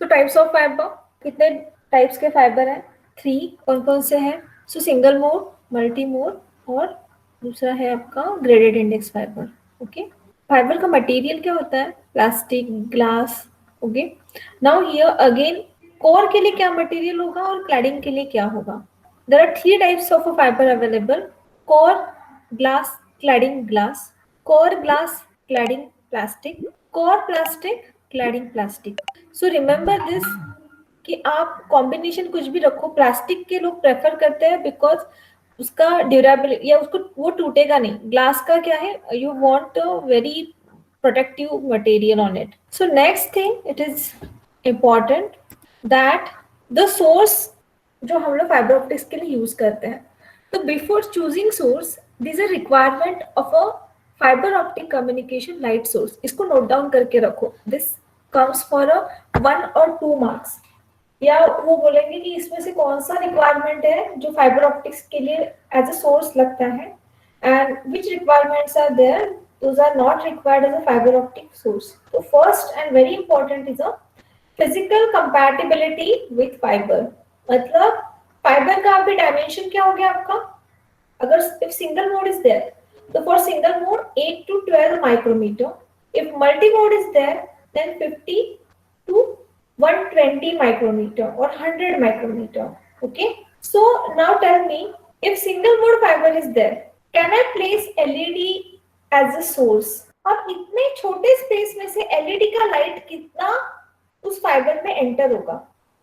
तो types of fibre, कितने types के फाइबर हैं? 3। कौन कौन से हैं? सो सिंगल मोड, मल्टी मोड और दूसरा है आपका graded index fibre. Okay, fibre का मटेरियल क्या होता है? Plastic, glass. Okay, now here again core के लिए क्या मटेरियल होगा और क्लैडिंग के लिए क्या होगा? There are 3 types of a fibre available: core, glass, cladding glass, core glass, cladding plastic, core plastic, cladding plastic. So remember this कि आप कॉम्बिनेशन कुछ भी रखो, प्लास्टिक के लोग प्रेफर करते हैं बिकॉज उसका ड्यूरेबिलिटी या उसको वो टूटेगा नहीं। ग्लास का क्या है, you want very protective material on it. So next thing it is important that the source जो हम लोग फाइबर ऑप्टिक्स के लिए यूज करते हैं, तो before choosing source this is requirement of a fiber optic communication light source. इसको note down करके रखो, दिस कम्स फॉर अ 1 और 2 मार्क्स। या वो बोलेंगे कि इसमें से कौन सा रिक्वायरमेंट है जो फाइबर ऑप्टिक्स के लिए एज अ सोर्स लगता है, and which requirements are there those are not required as a fiber optic source. तो first and very important is a physical compatibility with fiber. मतलब फाइबर का अभी डायमेंशन क्या हो गया आपका? अगर if single mode is there, so for single mode 8 to 12 micrometer. If multi mode is there, then 50 to 120 micrometer or 100 micrometer. Okay. So now tell me, if single mode fiber is there, can I place LED as a source? अब इतने छोटे space में से LED का light कितना उस fibre में enter होगा?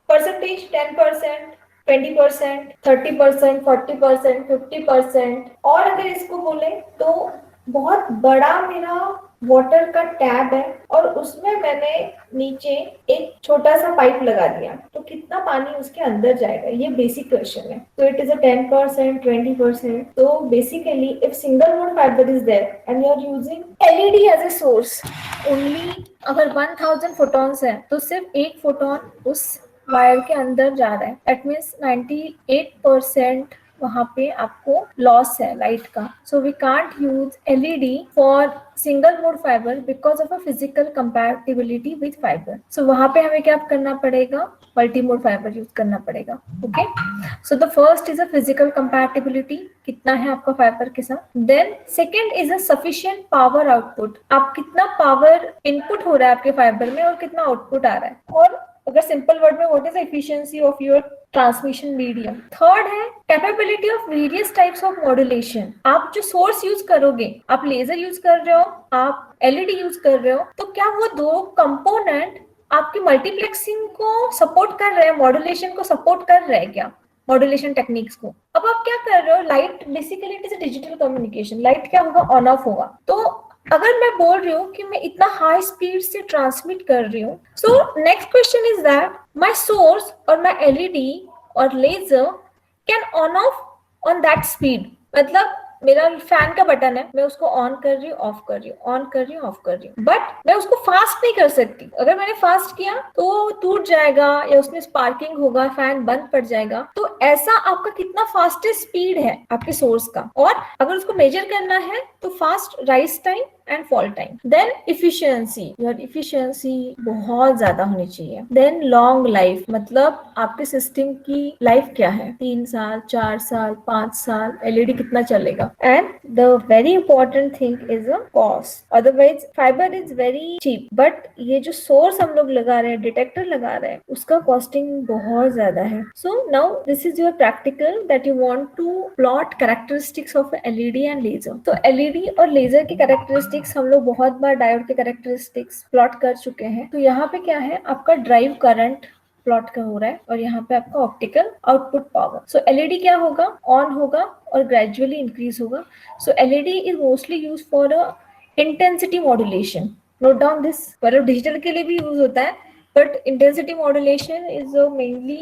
परसेंटेज 10%, 20%, 30%, 40%, 50%। और अगर इसको बोले तो बहुत बड़ा मेरा वाटर का टैब है और उसमें मैंने नीचे एक छोटा सा पाइप लगा दिया, तो कितना पानी उसके अंदर जाएगा? ये बेसिक क्वेश्चन है। तो इट इज अ 10%, 20%। तो basically if single mode fiber is there and you are using LED as a source only, अगर 1000 फोटॉन्स है तो सिर्फ एक फोटोन उस वायर के अंदर जा रहा है, दैट मीन्स 98% वहां पे आपको लॉस है लाइट का। So we can't use LED for single mode fiber because of a physical compatibility with fiber. So वहां पे हमें क्या करना पड़ेगा? मल्टी मोड फाइबर यूज करना पड़ेगा। Okay, so the first is a physical compatibility, कितना है आपका फाइबर के साथ। Then second is a sufficient power output, आप कितना पावर इनपुट हो रहा है आपके फाइबर में और कितना आउटपुट आ रहा है। और अगर सिंपल वर्ड में what is efficiency of your transmission medium. Third है capability of various types of modulation. आप जो सोर्स यूज करोगे, आप लेजर यूज कर रहे हो, आप एलईडी यूज कर रहे हो, तो क्या वो दो कंपोनेंट आपकी मल्टीप्लेक्सिंग को सपोर्ट कर रहे हैं, मॉड्यूलेशन को सपोर्ट कर रहे हैं क्या, मॉड्यूलेशन टेक्निक्स को? अब आप क्या कर रहे हो? Light basically it is a digital communication, light क्या होगा? ऑन ऑफ होगा। तो अगर मैं बोल रही हूँ कि मैं इतना हाई स्पीड से ट्रांसमिट कर रही हूँ, so next question is that my source और माय एलईडी और laser can on off on that speed. मतलब मेरा फैन का बटन है, मैं उसको ऑन कर रही हूँ, ऑफ कर रही हूँ, ऑन कर रही हूँ, ऑफ कर रही हूँ, बट मैं उसको फास्ट नहीं कर सकती। अगर मैंने फास्ट किया तो टूट जाएगा या उसमें स्पार्किंग होगा, फैन बंद पड़ जाएगा। तो ऐसा आपका कितना फास्टेस्ट स्पीड है आपके सोर्स का, और अगर उसको मेजर करना है तो fast rise time and fall time. Then efficiency, your efficiency बहुत ज्यादा होनी चाहिए। देन लॉन्ग लाइफ, मतलब आपके सिस्टम की लाइफ क्या है, 3 साल, 4 साल, 5 साल, एलईडी कितना चलेगा। And the very important thing is a cost. Otherwise fiber is very cheap, but ये जो सोर्स हम लोग लगा रहे हैं, डिटेक्टर लगा रहे हैं, उसका कॉस्टिंग बहुत ज्यादा है। So now this is your practical that you want to plot characteristics of LED and laser. तो एलईडी और लेजर की कैरेक्टरिस्टिक्स हम लोग बहुत बार डायोड के कैरेक्टरिस्टिक्स प्लॉट कर चुके हैं। तो यहाँ पे क्या है, आपका ड्राइव करंट प्लॉट का हो रहा है और यहाँ पे आपका optical output power. So LED क्या होगा? ऑन होगा और ग्रेजुअली इंक्रीज होगा। So LED is mostly use for a intensity modulation. Note down this. मतलब डिजिटल के लिए भी यूज होता है, but intensity modulation is mainly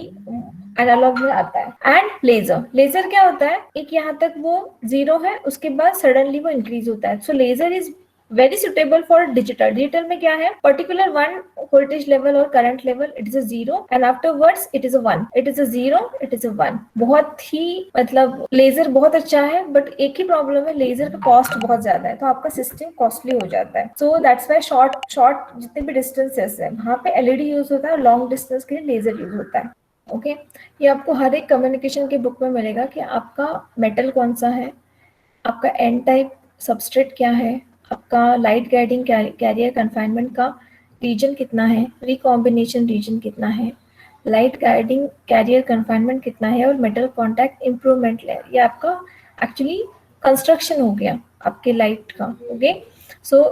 analog में आता है। एंड लेजर, लेजर क्या होता है, एक यहाँ तक वो 0 है, उसके बाद सडनली वो इंक्रीज होता है। So laser is very suitable for digital. Digital में क्या है, पर्टिकुलर वन वोल्टेज लेवल और current level, it is a 0 and afterwards it is a 1, it is a 0, it is a 1। बहुत ही मतलब लेजर बहुत अच्छा है, बट एक ही प्रॉब्लम है, लेजर का कॉस्ट बहुत ज्यादा है, तो आपका सिस्टम कॉस्टली हो जाता है। सो दैट्स वाई शॉर्ट जितने भी डिस्टेंसेस है वहां पे एलईडी यूज होता है, लॉन्ग डिस्टेंस के लिए लेजर यूज होता है। ओके ये आपको हर एक कम्युनिकेशन की बुक में मिलेगा कि आपका मेटल कौन सा है, आपका एन टाइप सबस्ट्रेट क्या है, आपका लाइट गाइडिंग कैरियर कन्फाइनमेंट का रीजन कितना है, रिकॉम्बिनेशन रीजन कितना है, लाइट गाइडिंग कैरियर कन्फाइनमेंट कितना है, और मेटल कॉन्टैक्ट इम्प्रूवमेंट लेयर। ये आपका एक्चुअली कंस्ट्रक्शन हो गया आपके लाइट का। ओके सो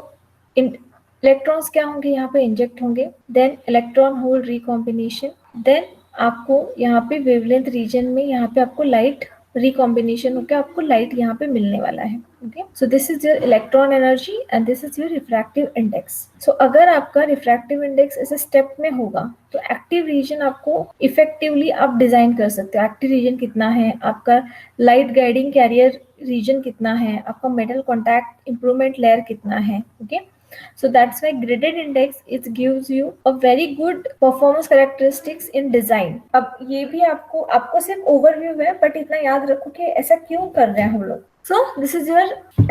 इलेक्ट्रॉन्स क्या होंगे यहाँ पे इंजेक्ट होंगे, देन इलेक्ट्रॉन होल रिकॉम्बिनेशन, देन आपको यहाँ पे वेवलेंथ रीजन में यहाँ पे आपको लाइट रिकॉम्बिनेशन होकर आपको लाइट यहाँ पे मिलने वाला है। Okay so this is your electron energy and this is your refractive index. So अगर आपका रिफ्रैक्टिव इंडेक्स ऐसे स्टेप में होगा तो एक्टिव रीजन आपको इफेक्टिवली आप डिजाइन कर सकते हो। एक्टिव रीजन कितना है, आपका लाइट गाइडिंग कैरियर रीजन कितना है, आपका मेटल कॉन्टैक्ट इम्प्रूवमेंट लेयर कितना है। Okay so that's why graded index it gives you a very good performance characteristics in design। अब ये भी आपको सिर्फ ओवरव्यू है, बट इतना याद रखो कि ऐसा क्यों कर रहे हैं हम लोग। So this is your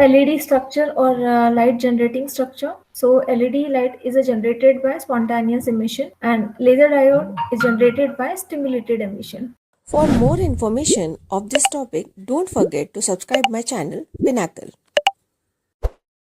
LED structure or light generating structure. So LED light is generated by spontaneous emission and laser diode is generated by stimulated emission. For more information of this topic, don't forget to subscribe my channel Pinnacle.